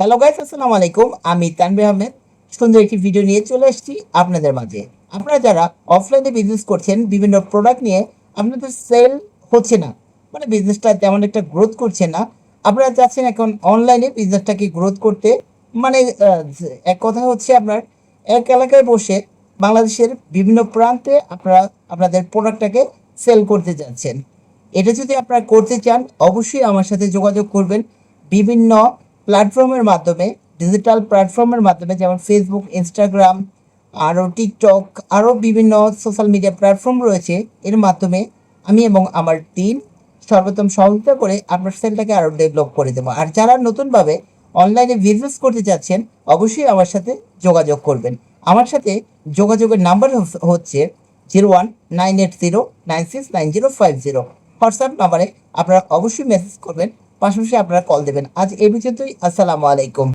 Hello guys, আসসালামু আলাইকুম। আমি তানভীর আহমেদ সুন্দর একটি ভিডিও নিয়ে চলে এসেছি আপনাদের মাঝে। আপনারা যারা অফলাইনে বিজনেস করছেন, বিভিন্ন প্রোডাক্ট নিয়ে আপনাদের সেল হচ্ছে না, মানে বিজনেসটা তেমন একটা গ্রোথ করছে না, আপনারা চাচ্ছেন এখন অনলাইনে বিজনেসটাকে গ্রোথ করতে। মানে এক কথা হচ্ছে আপনার এক এলাকায় বসে বাংলাদেশের বিভিন্ন প্রান্তে আপনারা আপনাদের প্রোডাক্টটাকে সেল করতে যাচ্ছেন। এটা যদি আপনারা করতে চান, অবশ্যই আমার সাথে যোগাযোগ করবেন। বিভিন্ন প্ল্যাটফর্মের মাধ্যমে, ডিজিটাল প্ল্যাটফর্মের মাধ্যমে, যেমন ফেসবুক, ইনস্টাগ্রাম, আরও টিকটক, আরও বিভিন্ন সোশ্যাল মিডিয়া প্ল্যাটফর্ম রয়েছে। এর মাধ্যমে আমি এবং আমার টিম সর্বোত্তম সহযোগিতা করে আপনার সেলটাকে আরও ডেভেলপ করে দেবো। আর যারা নতুনভাবে অনলাইনে বিজনেস করতে চাচ্ছেন, অবশ্যই আমার সাথে যোগাযোগ করবেন। আমার সাথে যোগাযোগের নাম্বার হচ্ছে 019809695050। হোয়াটসঅ্যাপ নাম্বারে আপনারা অবশ্যই মেসেজ করবেন, পাশাপাশি আপনারা কল দেবেন। আজ এই পর্যন্তই। আসসালামু আলাইকুম।